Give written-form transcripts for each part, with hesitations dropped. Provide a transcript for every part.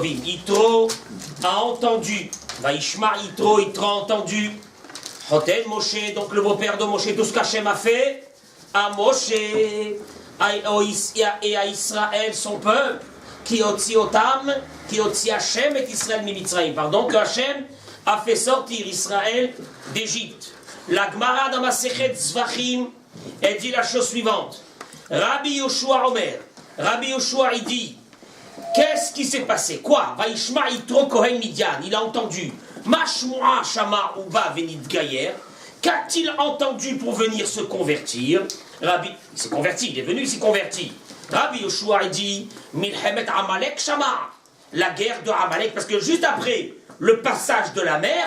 Tovim. Yitro a entendu. Vaishma Yitro a entendu. Hotel Moshe, donc le beau-père de Moshe, tout ce qu'Hachem a fait à Moshe et à Israël, son peuple, qui otzi Otam, qui otzi Hachem et Israël Mimitzraïm. Pardon, que Hachem a fait sortir Israël d'Égypte. La Gemara dans Masechet Zvachim, elle dit la chose suivante. Rabbi Yoshua Omer, Rabbi Yoshua il dit, qu'est-ce qui s'est passé? Quoi? Vaishma Yitro Kohen Midian, il a entendu. Mashmoa Shama Uba Venit Gayer, qu'a-t-il entendu pour venir se convertir? Rabbi, il s'est converti, il est venu, il s'est converti. Rabbi Yoshua il dit, Milchemet Amalek Shama, la guerre de Amalek, parce que juste après le passage de la mer,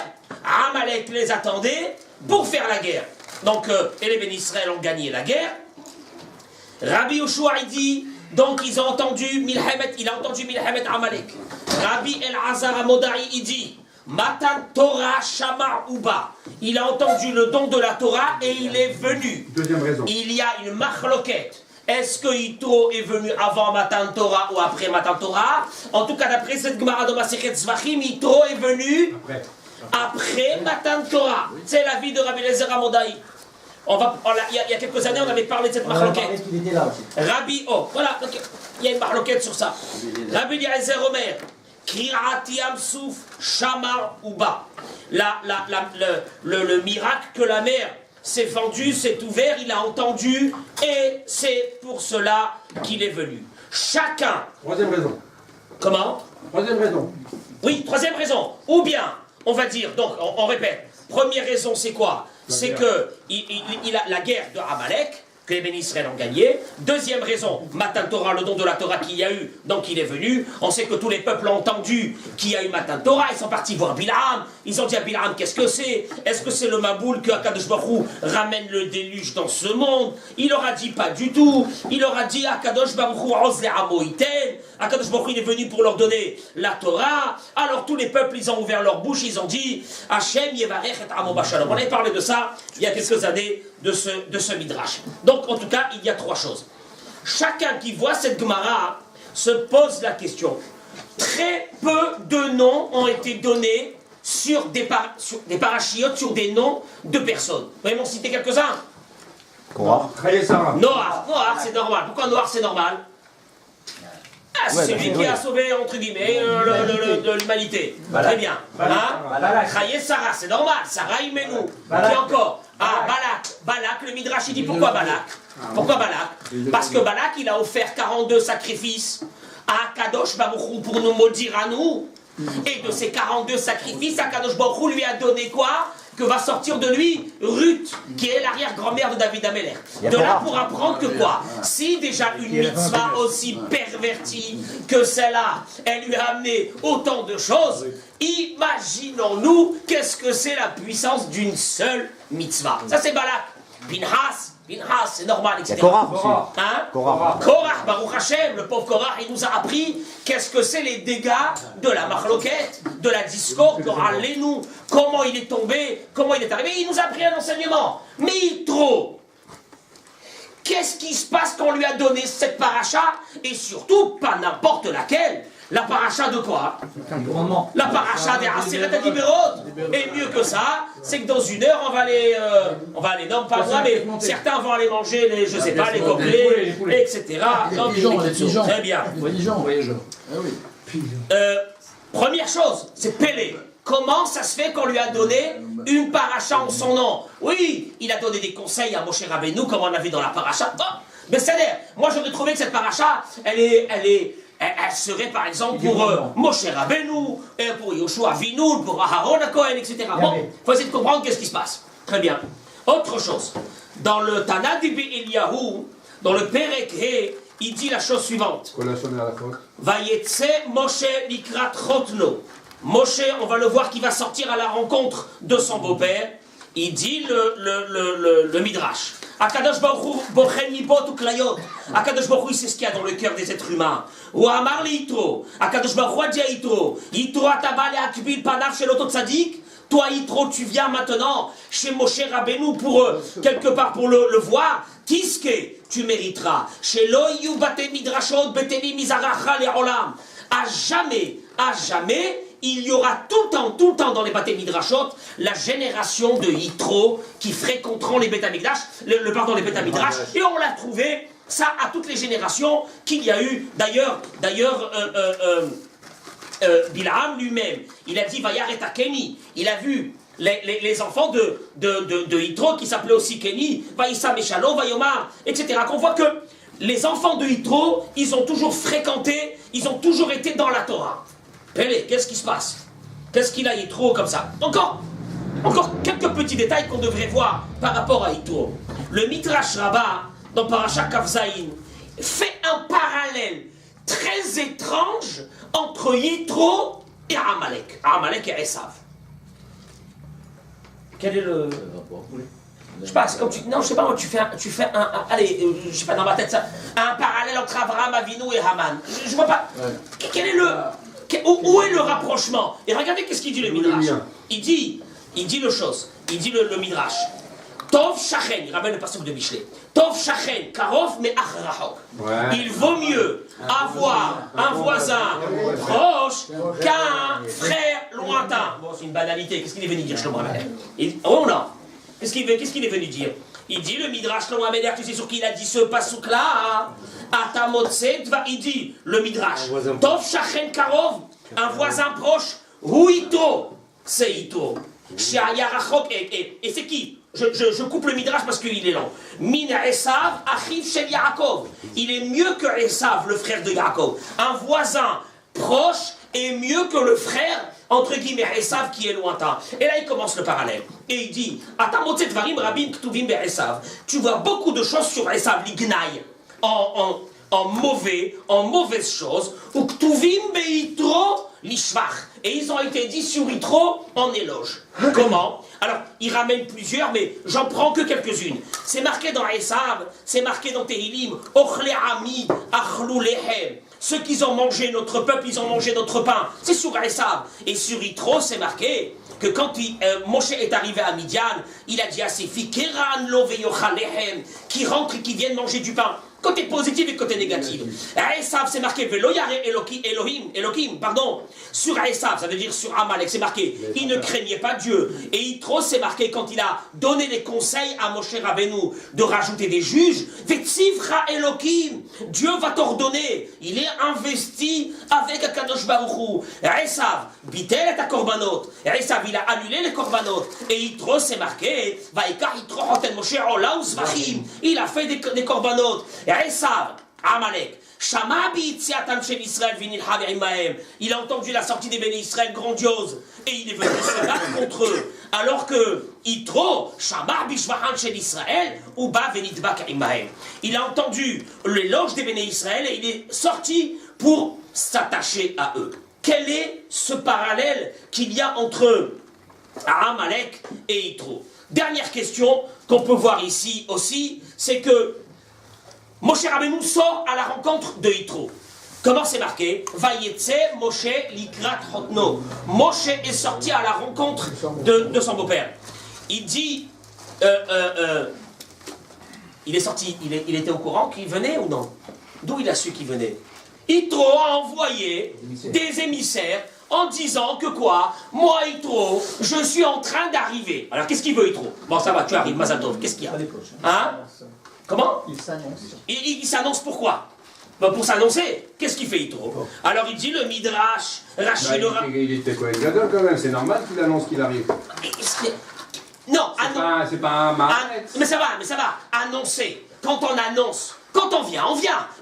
Amalek les attendait pour faire la guerre. Donc, et les bénis Israël ont gagné la guerre. Rabbi Yoshua il dit, donc ils ont entendu Milchemet, il a entendu Milchemet Amalek. Rabbi El-Azar Amodai il dit, Matan Torah Shama Uba. Il a entendu le don de la Torah et il est venu. Deuxième raison. Il y a une machloquette. Est-ce que Yitro est venu avant Matan Torah ou après Matan Torah? En tout cas, d'après cette Gemara de Masechet Zvachim, Yitro est venu après Matan Torah. C'est la vie de Rabbi Eliezer Amodai. Il y a quelques années, on avait parlé de cette machloquette. Rabbi, voilà, donc, il y a une machloquette sur ça. Rabbi Eliezer Omer. Kirati Amsouf Shamar Uba. Le miracle que la mer s'est fendue, s'est ouvert, il a entendu, et c'est pour cela qu'il est venu. Chacun. Troisième raison. Comment? Troisième raison. Oui, troisième raison. Ou bien, on va dire, donc on répète. Première raison, c'est quoi? C'est que il a la guerre de Amalek, que les bénis Israël ont gagné. Deuxième raison, Matan Torah, le don de la Torah qu'il y a eu, donc il est venu. On sait que tous les peuples ont entendu qu'il y a eu Matan Torah, ils sont partis voir Bilam. Ils ont dit à Bilam, qu'est-ce que c'est? Est-ce que c'est le Maboul que Akadosh Baruch Hu ramène le déluge dans ce monde? Il leur a dit pas du tout. Il leur a dit Akadosh Baruch Hu oz le'amo iten. Akadosh Baruch Hu il est venu pour leur donner la Torah. Alors tous les peuples, ils ont ouvert leur bouche, ils ont dit Hashem yevarech et amo bashalom. On avait parlé de ça il y a quelques années de ce midrash. Donc en tout cas, il y a trois choses. Chacun qui voit cette Gemara se pose la question. Très peu de noms ont été donnés sur des parachiotes, sur des noms de personnes. Vous pouvez m'en citer quelques-uns? Noah, c'est normal. Pourquoi Noah, c'est normal? C'est lui qui a sauvé, entre guillemets, l'humanité. Très bien. Chaye Sarah, c'est normal. Sarah Imenu. Qui encore? Balak, le Midrash, il dit pourquoi Balak? Pourquoi Balak? Parce que Balak, il a offert 42 sacrifices à Kadosh Baruch Hu pour nous maudire à nous. Et de ces 42 sacrifices, Kadosh Baruch Hu lui a donné quoi? Que va sortir de lui Ruth, qui est l'arrière-grand-mère de David Améler. De là pour apprendre que quoi? Si déjà une mitzvah aussi pervertie que celle-là, elle lui a amené autant de choses, imaginons-nous qu'est-ce que c'est la puissance d'une seule mitzvah. Ça c'est Balak. Pinhas, c'est normal, etc. Korah aussi. Hein? Korah, Baruch Hashem, le pauvre Korah, il nous a appris qu'est-ce que c'est les dégâts de la marloquette, de la discorde, nous comment il est tombé, comment il est arrivé. Il nous a appris un enseignement. Mais Yitro, qu'est-ce qui se passe quand on lui a donné cette paracha? Et surtout, pas n'importe laquelle. La paracha de quoi? La paracha des Aseret HaDiberot. Et mieux que ça, c'est que dans une heure, on va aller, non pas moi, mais certains vont aller manger les, je sais pas, les coquelets, etc. Très bien. Première chose, c'est Pélé. Comment ça se fait qu'on lui a donné une paracha en son nom? Oui, il a donné des conseils à Moshe Rabbeinu, comme on a vu dans la paracha. Oh, mais c'est-à-dire, moi j'aurais trouvé que cette paracha, elle serait par exemple pour Moshe Rabbeinu, pour Yoshua Avinu, pour Aharon HaKohen, etc. Bon, il faut essayer de comprendre qu'est-ce qui se passe. Très bien. Autre chose. Dans le Tana d'Ibbi Eliyahu, dans le Perek He, il dit la chose suivante. Vayetse Moshe likrat chotno. Moshe, on va le voir qui va sortir à la rencontre de son beau-père. Il dit le Midrash. Akadosh Baruch Hu bochen libot u klayot. Akadosh Baruch Hu, c'est ce qu'il y a dans le cœur des êtres humains. Ou amar li Yitro. Akadosh Baruch Hu a dit à Yitro. Yitro ataba le akbil panav shel oto tzadik. Toi Yitro, tu viens maintenant chez Moshe Rabbeinu pour quelque part pour le voir. Tiske, tu mériteras. Chez lo yu bate midrashot beteli mizaracha le olam. À jamais, à jamais, il y aura tout le temps dans les Bate Midrashot, la génération de Yitro qui fréquenteront les Beth Amikdash, les Beth Midrash, et on l'a trouvé, ça, à toutes les générations qu'il y a eu. D'ailleurs, Bilaam lui-même, il a dit Vayaret Kenny, il a vu les enfants de Yitro qui s'appelaient aussi Kenny, Vaïssa Meshalo, Vayomar, etc. Qu'on voit que les enfants de Yitro, ils ont toujours fréquenté, ils ont toujours été dans la Torah. Pélé, qu'est-ce qui se passe? Qu'est-ce qu'il a Yitro comme ça? Encore quelques petits détails qu'on devrait voir par rapport à Yitro. Le Midrash Rabbah, dans Parashat Kavzaïn, fait un parallèle très étrange entre Yitro et Amalek. Amalek et Esav. Quel est le... Je sais pas, c'est comme tu... Non, je sais pas, tu fais un allez, je sais pas, dans ma tête, ça... Un parallèle entre Abraham Avinu et Haman. Je vois pas... Ouais. Quel est le... Où est le rapprochement? Et regardez qu'est-ce qu'il dit le Midrash. Il dit le chose. Il dit le Midrash. Tov Shachen, il ramène le passage de Michelet. Tov Shachen, Karov mais Achrachok. Il vaut mieux avoir un voisin proche qu'un frère lointain. Bon, c'est une banalité. Qu'est-ce qu'il est venu dire, Shlomo Ameler? Oh non. Qu'est-ce qu'il est venu dire? Il dit le Midrash Shlomo Ameler, tu sais sur qui il a dit ce passouk-là? Il dit le Midrash. Tov Shachen Karov, un voisin proche. Hu Ito, c'est Ito. She'aya Rachok, et c'est qui? Je coupe le Midrash parce qu'il est long. Min Esav, Achiv Shel Yaakov. Il est mieux que Esav, le frère de Yaakov. Un voisin proche est mieux que le frère, entre guillemets, Esav qui est lointain. Et là, il commence le parallèle. Et il dit, Atamotset Varim Rabim Ktuvim Be Esav. Tu vois beaucoup de choses sur Esav, l'ignaï, en mauvaises choses, ou Ktuvim Be Yitro l'Ishvach. Et ils ont été dit sur Yitro en éloge. Comment? Alors, il ramène plusieurs, mais j'en prends que quelques-unes. C'est marqué dans Esav, c'est marqué dans Tehilim, Ochle Ami, Achlou Lehem. Ceux qui ont mangé notre peuple, ils ont mangé notre pain. C'est sur Esav. Et sur Yitro, c'est marqué que quand Moshe est arrivé à Midian, il a dit à ses filles, Keran lo veyochal lehem, qui rentrent et qui viennent manger du pain. Côté positif et côté négatif. Esav, c'est marqué Veloyare Elohim, pardon. Sur Esav, ça veut dire sur Amalek, c'est marqué il ne craignait pas Dieu. Et Yitro, c'est marqué quand il a donné les conseils à Moshe Rabbeinu de rajouter des juges. Vetzivra Elohim, Dieu va t'ordonner. Il est investi avec Akadosh Baruch Hu. Esav, Bitel et ta korbanot. Esav, il a annulé les korbanot. Et Yitro, c'est marqué Vaikar Yitro Hoten Moshe Ola Uzvachim. Il a fait des korbanot. Esav, Amalek, Shama bi'itziatam shel Israël v'nilcha ve'immahem. Il a entendu la sortie des bénis Israël grandiose et il est venu se battre contre eux. Alors que Yitro, Shama bishvachan shel Israël uba ve'nitbak immahem. Il a entendu l'éloge des bénis Israël et il est sorti pour s'attacher à eux. Quel est ce parallèle qu'il y a entre Amalek et Yitro? Dernière question qu'on peut voir ici aussi, c'est que Moshe Rabbeinu sort à la rencontre de Yitro. Comment c'est marqué? Vayetse Moshe likrat hotno. Moshe est sorti à la rencontre de son beau-père. Il dit, il est sorti, il était au courant qu'il venait ou non? D'où il a su qu'il venait? Yitro a envoyé des émissaires en disant que quoi? Moi, Yitro, je suis en train d'arriver. Alors qu'est-ce qu'il veut, Yitro? Bon, ça va, tu arrives, Mazal Tov, qu'est-ce qu'il y a? Hein? Comment? Il s'annonce. Il s'annonce pourquoi? Ben pour s'annoncer, qu'est-ce qu'il fait Yitro? Alors il dit le Midrash, Rachid il était quoi? Gadol quand même, c'est normal qu'il annonce qu'il arrive. Non, c'est pas un mal. Mais ça va, annoncer. Quand on annonce, quand on vient.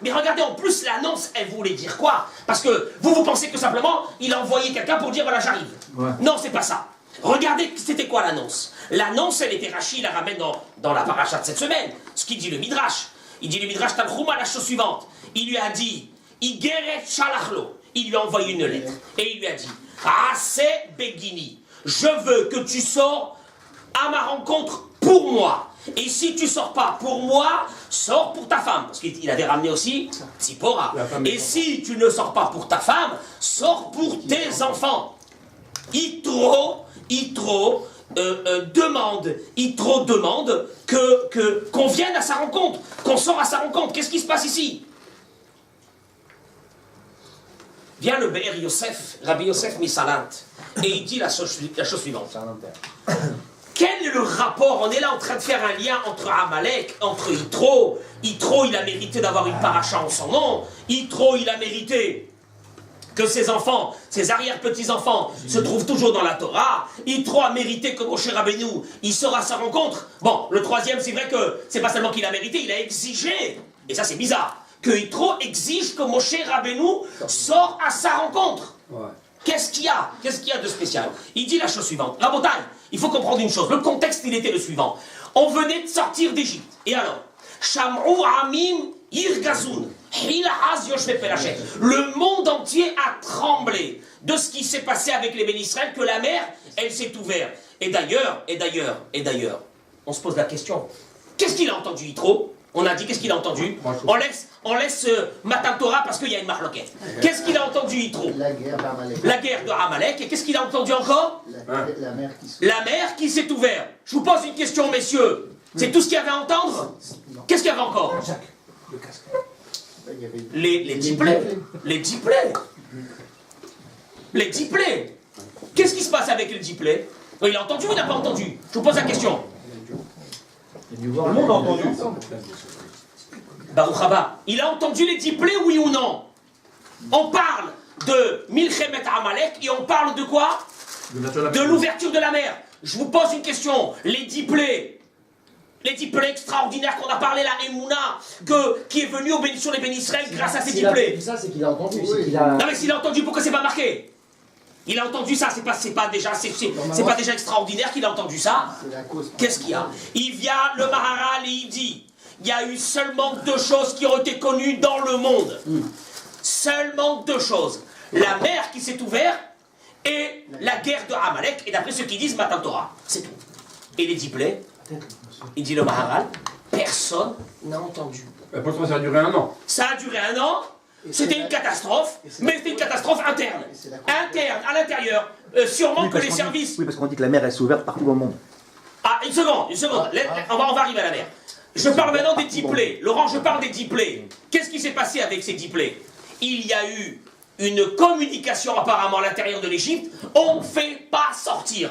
Mais regardez, en plus, l'annonce, elle voulait dire quoi? Parce que vous pensez que simplement, il a envoyé quelqu'un pour dire voilà, j'arrive. Ouais. Non, c'est pas ça. Regardez, c'était quoi l'annonce? L'annonce, elle était Rachid, il la ramène dans la paracha de cette semaine. Ce qu'il dit le Midrash. Il dit le Midrash Tanchuma la chose suivante. Il lui a dit, Igeret Shalachlo. Il lui a envoyé une lettre. Et il lui a dit, Ase Begini. Je veux que tu sors à ma rencontre pour moi. Et si tu sors pas pour moi, sors pour ta femme. Parce qu'il avait ramené aussi Tzipora. Et si tu ne sors pas pour ta femme, sors pour tes enfants. Yitro demande qu'on vienne à sa rencontre, qu'on sort à sa rencontre. Qu'est-ce qui se passe ici? Vient le Be'er Yosef, Rabbi Yosef Misalant, et il dit la chose suivante. Quel est le rapport? On est là en train de faire un lien entre Amalek, entre Yitro. Yitro, il a mérité d'avoir une paracha en son nom. Yitro, il a mérité que ses enfants, ses arrière-petits-enfants se trouvent toujours dans la Torah. Yitro a mérité que Moshe Rabbeinu, il sort à sa rencontre. Bon, le troisième, c'est vrai que c'est pas seulement qu'il a mérité, il a exigé. Et ça, c'est bizarre. Que Yitro exige que Moshe Rabbeinu sort à sa rencontre. Ouais. Qu'est-ce qu'il y a? Qu'est-ce qu'il y a de spécial? Il dit la chose suivante. La montagne, il faut comprendre une chose. Le contexte, il était le suivant. On venait de sortir d'Égypte. Et alors? Sham'u amim irgazun. Le monde entier a tremblé de ce qui s'est passé avec les bénis Israël, que la mer, elle s'est ouverte. Et d'ailleurs, on se pose la question. Qu'est-ce qu'il a entendu, Yitro? On a dit, qu'est-ce qu'il a entendu? On laisse Matan Torah parce qu'il y a une marloquette. Qu'est-ce qu'il a entendu, Yitro? La guerre d'Amalek. La guerre de Amalek. Et qu'est-ce qu'il a entendu encore? La mer qui s'est ouverte. Je vous pose une question, messieurs. C'est tout ce qu'il y avait à entendre? Qu'est-ce qu'il y avait encore? Le casque. Les diplés. Les diplés. Les diplés. Qu'est-ce qui se passe avec les diplés? Il a entendu ou il n'a pas entendu? Je vous pose la question. Tout le monde a entendu. Baruch Haba, il a entendu les diplés, oui ou non? On parle de Milchemet Amalek et on parle de quoi? De l'ouverture de la mer. Je vous pose une question. Les diplés extraordinaires qu'on a parlé, la Emouna, qui est venu aux bénédictions des bénis Israël grâce à ces diplés. Ça, c'est qu'il a entendu. Oui. Non mais s'il a entendu, pourquoi c'est pas marqué? Il a entendu ça, c'est pas déjà extraordinaire qu'il a entendu ça. Qu'est-ce qu'il y a? Il vient le Maharal et il dit, il y a eu seulement deux choses qui ont été connues dans le monde. Seulement deux choses. La mer qui s'est ouverte et la guerre de Amalek, et d'après ceux qui disent Matan Torah. C'est tout. Et les diplés, il dit le Maharal, personne n'a entendu. Pourtant, ça a duré 1 an. Ça a duré 1 an. C'était une catastrophe, mais c'était une catastrophe interne. Interne, à l'intérieur. Sûrement que les services... Oui, parce qu'on dit que la mer est ouverte partout dans le monde. Ah, une seconde. On va arriver à la mer. Je parle maintenant des diplés. Laurent, je parle des diplés. Qu'est-ce qui s'est passé avec ces diplés? Il y a eu une communication apparemment à l'intérieur de l'Égypte. On ne fait pas sortir.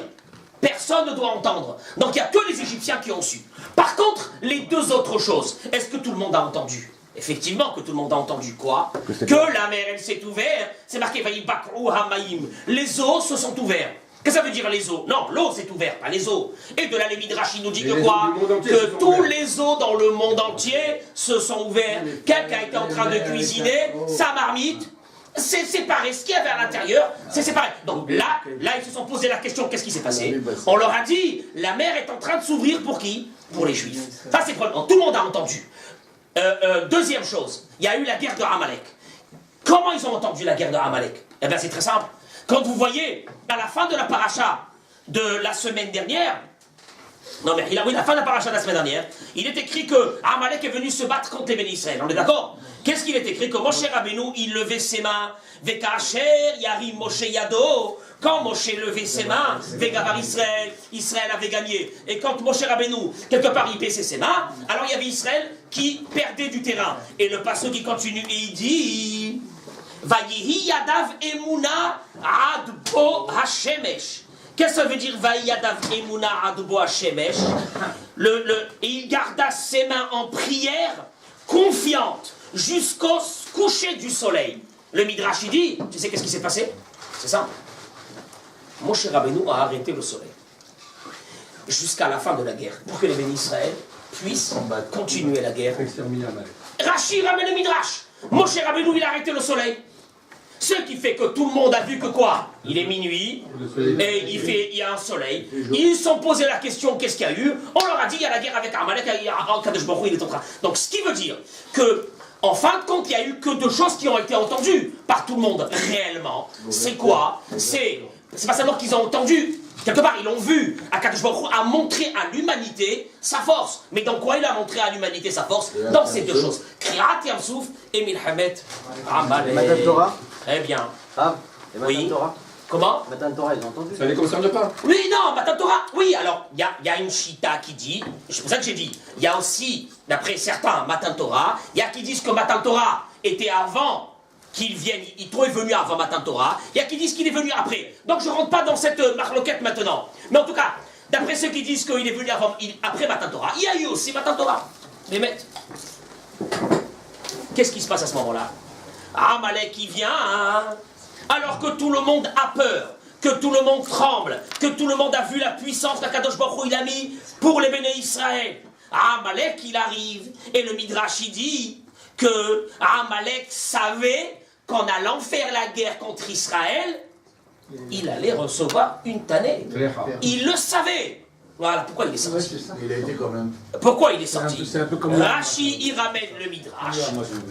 Personne ne doit entendre. Donc il n'y a que les Égyptiens qui ont su. Par contre, les deux autres choses, est-ce que tout le monde a entendu? Effectivement que tout le monde a entendu quoi? Que la mer, elle s'est ouverte. C'est marqué Vayibakrou Hamaïm. Les eaux se sont ouverts. Qu'est-ce que ça veut dire les eaux? Non, l'eau s'est ouverte, pas les eaux. Et de la Midrash, il nous dit que quoi? Que tous les eaux dans le monde entier se sont ouverts. Quelqu'un était en train de cuisiner, sa marmite, c'est séparé. Ce qu'il y avait à l'intérieur, c'est séparé. Donc là, ils se sont posé la question, qu'est-ce qui s'est passé? On leur a dit, la mer est en train de s'ouvrir pour qui? Pour les Juifs. Ça, c'est probablement. Tout le monde a entendu. Deuxième chose, il y a eu la guerre de Amalek. Comment ils ont entendu la guerre de Amalek? Eh bien, c'est très simple. Quand vous voyez, à la fin de la paracha de la semaine dernière, la fin de la paracha de la semaine dernière, il est écrit que Amalek est venu se battre contre les bénis Israël. On est d'accord? Qu'est-ce qu'il est écrit? Que Moshe Rabbeinu, il levait ses mains, Vekacher, Yarim Moshe Yado. Quand Moshe levait ses mains, Vegavar Israël, Israël avait gagné. Et quand Moshe Rabbeinu, quelque part, il baissait ses mains, alors il y avait Israël qui perdait du terrain. Et le passage qui continue, et il dit... Vayihi yadav emuna adbo hashemesh. Qu'est-ce que ça veut dire Vayihi yadav emuna adbo hashemesh? Et il garda ses mains en prière confiante jusqu'au coucher du soleil. Le Midrash il dit, tu sais qu'est-ce qui s'est passé? C'est ça. Moshe Rabbeinu a arrêté le soleil jusqu'à la fin de la guerre pour que les bénis Israël puissent continuer la guerre. Rashi ramène le Midrash. Moshe Rabbeinu il a arrêté le soleil. Ce qui fait que tout le monde a vu que quoi? Il est minuit, et il y a un soleil. Ils se sont posé la question, qu'est-ce qu'il y a eu? On leur a dit, il y a la guerre avec Amalek, Kadosh Baruch Hu, il est en train. Donc ce qui veut dire que, en fin de compte, il n'y a eu que deux choses qui ont été entendues par tout le monde, réellement. C'est quoi? C'est pas seulement qu'ils ont entendu, quelque part ils l'ont vu. Kadosh Baruch Hu a montré à l'humanité sa force. Mais dans quoi il a montré à l'humanité sa force? Dans ces deux choses. Kriat Yamsouf et Milhamet Amalek. Matan Torah. Très bien. Ah, et Matan Oui. Torah. Comment? Matan Torah, ils ont entendu. Ça les concerne pas. Oui, non, Matan Torah. Oui, alors, il y a une chita qui dit, c'est pour ça que j'ai dit, il y a aussi, d'après certains, Matan Torah, il y a qui disent que Matan Torah était avant qu'il vienne, Yitro est venu avant Matan Torah, il y a qui disent qu'il est venu après. Donc je ne rentre pas dans cette marloquette maintenant. Mais en tout cas, d'après ceux qui disent qu'il est venu après Matan Torah, il y a eu aussi Matan Torah. Mais qu'est-ce qui se passe à ce moment-là? Amalek qui vient, hein, alors que tout le monde a peur, que tout le monde tremble, que tout le monde a vu la puissance qu'Akadosh Baruch Hu il a mis pour les béné Israël. Amalek il arrive, et le Midrash il dit que Amalek savait qu'en allant faire la guerre contre Israël, il allait recevoir une tannée. Il le savait. Voilà pourquoi il est sorti. Il a été quand même. Pourquoi il est sorti? C'est un peu comme Rashi, il ramène le Midrash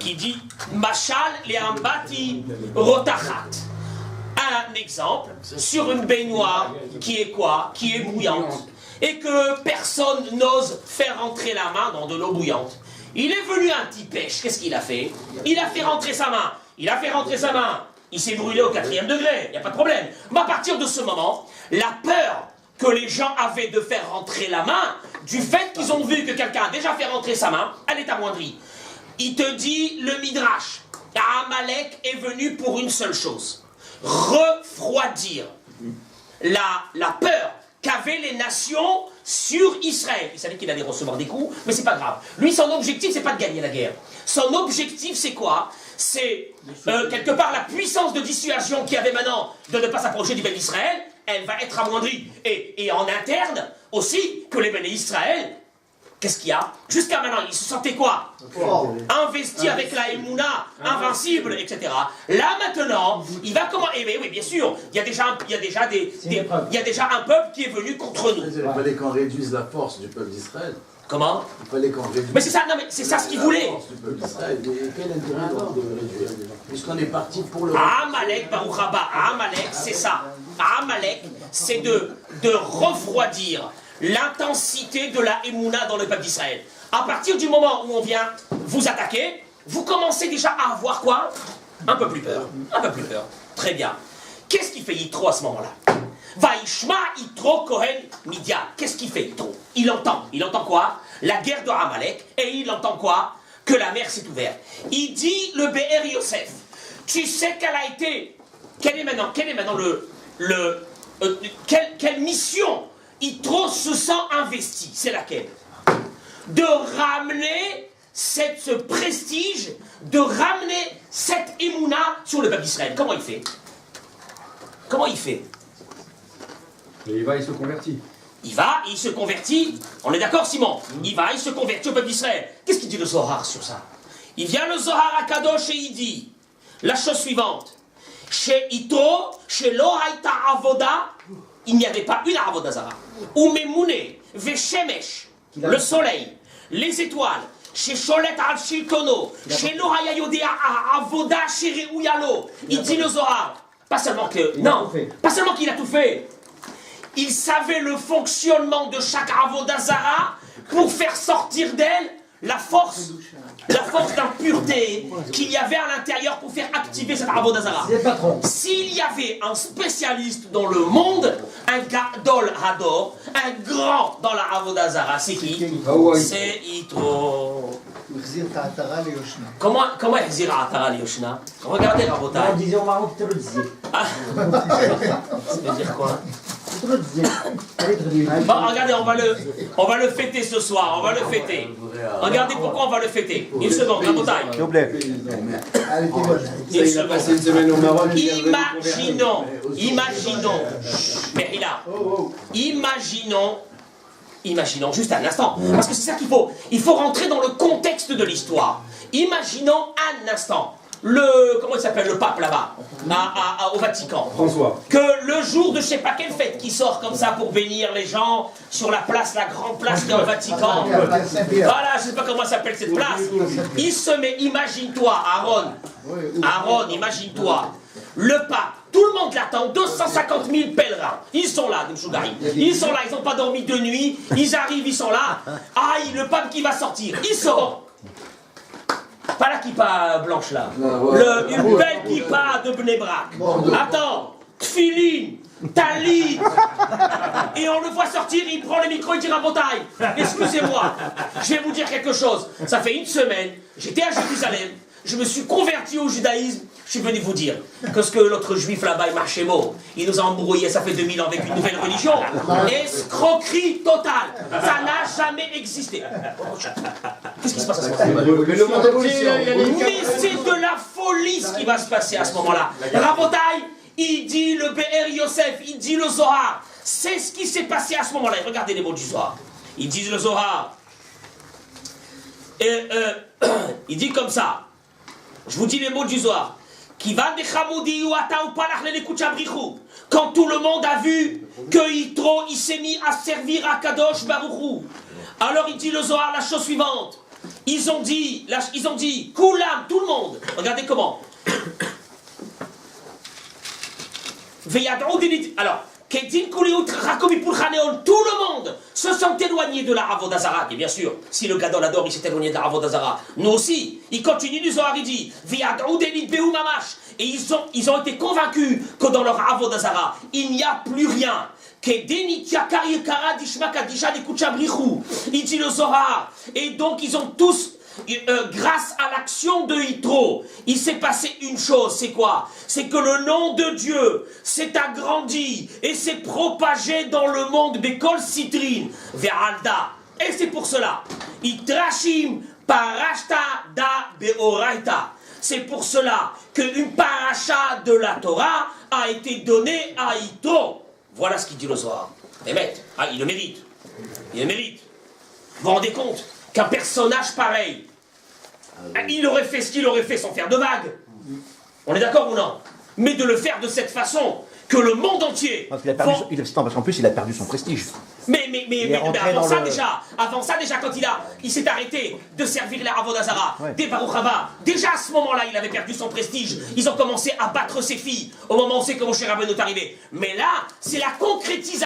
qui dit Machal le'ambati rotachat. Un exemple sur une baignoire qui est quoi? Qui est bouillante. Et que personne n'ose faire rentrer la main dans de l'eau bouillante. Il est venu un petit pêche, qu'est-ce qu'il a fait? Il a fait rentrer sa main. Il s'est brûlé au 4e degré, il n'y a pas de problème. Mais à partir de ce moment, la peur que les gens avaient de faire rentrer la main, du fait qu'ils ont vu que quelqu'un a déjà fait rentrer sa main, elle est amoindrie. Il te dit, le Midrash, Amalek est venu pour une seule chose, refroidir la peur qu'avaient les nations sur Israël. Il savait qu'il allait recevoir des coups, mais c'est pas grave. Lui, son objectif, c'est pas de gagner la guerre. Son objectif, c'est quoi? C'est quelque part la puissance de dissuasion qu'il y avait maintenant de ne pas s'approcher du béné Israël, elle va être amoindrie. Et en interne aussi, que les béné Israël, qu'est-ce qu'il y a? Jusqu'à maintenant, ils se sentaient quoi? Investi avec la Emouna, invincible, etc. Là maintenant, il va comment? Eh bien, oui, bien sûr, il y a déjà un peuple qui est venu contre nous. Il fallait qu'on réduise la force du peuple d'Israël. Comment? Il fallait qu'on réduise. Mais c'est ça, non, mais c'est ça ce qu'il voulait. La force du peuple d'Israël. Mais quel intérêt alors de réduire? Puisqu'on est parti pour le. Amalek, Baruch Haba, Amalek, c'est ça. Amalek, c'est de refroidir l'intensité de la Emouna dans le peuple d'Israël. À partir du moment où on vient vous attaquer, vous commencez déjà à avoir quoi? Un peu plus peur. Un peu plus peur. Très bien. Qu'est-ce qu'il fait Yitro à ce moment-là? Vaishma Yitro Kohen Midia. Qu'est-ce qu'il fait Yitro? Il entend. Il entend quoi? La guerre de Amalek. Et il entend quoi? Que la mer s'est ouverte. Il dit le Be'er Yosef. Tu sais quelle a été... Quelle est maintenant quelle mission Yitro se sent investi? C'est laquelle? De ramener ce prestige, de ramener cette émouna sur le peuple d'Israël. Comment il fait? Comment il fait? Et il va, il se convertit. Il va, il se convertit. On est d'accord, Simon? Il va, il se convertit au peuple d'Israël. Qu'est-ce qu'il dit le Zohar sur ça? Il vient le Zohar à Kadosh et il dit la chose suivante. Chez Yitro, chez Lo Haïta Avoda, il n'y avait pas une Avoda Zara. Ou Memoune, Veshemesh, le soleil, les étoiles, chez Sholet al Shiltono, chez Lo Haya Yodea Avoda, chez Reouyalo. Il dit le Zohar. Pas seulement que. Non, pas seulement qu'il a tout fait. Il savait le fonctionnement de chaque Avoda Zara pour faire sortir d'elle la force d'impureté qu'il y avait à l'intérieur pour faire activer cette Avoda Zara. S'il y avait un spécialiste dans le monde, un Gadol Hador, un grand dans la Avoda Zara, c'est qui? C'est Yitro. Comment Yahzir Atara Yoshna? Regardez Rabotai. On disait au Maroc, tu le disais. Ça veut dire quoi? Bon, regardez, on va le fêter ce soir, on va le fêter. Regardez pourquoi on va le fêter. Une seconde, Rabotai. S'il vous plaît. Une seconde. Passé une semaine au Maroc. Imaginons juste un instant, parce que c'est ça qu'il faut. Il faut rentrer dans le contexte de l'histoire. Imaginons un instant. Comment il s'appelle le pape là-bas, au Vatican. François. Que le jour de je sais pas quelle fête qui sort comme ça pour bénir les gens sur la place, la grande place dans le Vatican. Voilà, je sais pas comment s'appelle cette place. Il se met, imagine-toi, Aaron, imagine-toi, le pape. Tout le monde l'attend, 250 000 pèlerins. Ils sont là, des Mshougarim. Ils sont là, ils n'ont pas dormi de nuit. Ils arrivent, ils sont là. Aïe, le pape qui va sortir. Ils sort. Pas la kippa blanche là. Une belle kippa de Bnei Brak. Attends, Tfilin, Talit. Et on le voit sortir, il prend le micro, il dit Rabotai. Excusez-moi, je vais vous dire quelque chose. Ça fait une semaine, j'étais à Jérusalem. Je me suis converti au judaïsme. Je suis venu vous dire que ce que l'autre juif là-bas, Marchémo, il nous a embrouillé, ça fait 2000 ans avec une nouvelle religion. Escroquerie totale. Ça n'a jamais existé. Qu'est-ce qui se passe à ce moment-là? Mais c'est de la folie ce qui va se passer à ce moment-là. Rabotaï, il dit le Be'er Yosef, il dit le Zohar. C'est ce qui s'est passé à ce moment-là. Et regardez les mots du Zohar. Ils disent le Zohar. Et, il dit comme ça. Je vous dis les mots du Zohar. Quand tout le monde a vu que Yitro il s'est mis à servir à Kadosh Baruchou, alors il dit le Zohar la chose suivante. Ils ont dit, Koulam, tout le monde. Regardez comment. Alors, tout le monde se sont éloignés de la Avodazara, et bien sûr, si le Gadol adore, il s'est éloigné de la Avodazara. Nous aussi, il continue du Zohar, il dit, et ils ont été convaincus que dans leur Avodazara, il n'y a plus rien. Il dit le Zohar, et donc ils ont tous, grâce à l'action de Yitro, il s'est passé une chose, c'est quoi? C'est que le nom de Dieu s'est agrandi et s'est propagé dans le monde Bekol Citrin Ve'alda. Et c'est pour cela, Itrashim Parashta da Beoraita. C'est pour cela qu'une paracha de la Torah a été donnée à Yitro. Voilà ce qu'il dit le Zohar. Et il le mérite. Il le mérite. Vous vous rendez compte qu'un personnage pareil, il aurait fait ce qu'il aurait fait sans faire de vagues. On est d'accord ou non? Mais de le faire de cette façon, que le monde entier... Parce qu'en plus, il a perdu son prestige. Mais avant ça déjà, quand il s'est arrêté de servir les Avodazara, des Baruch Haba, déjà à ce moment-là, il avait perdu son prestige. Ils ont commencé à battre ses filles, au moment où c'est que Moshe Rabbeinu est arrivé. Mais là, c'est la concrétisation.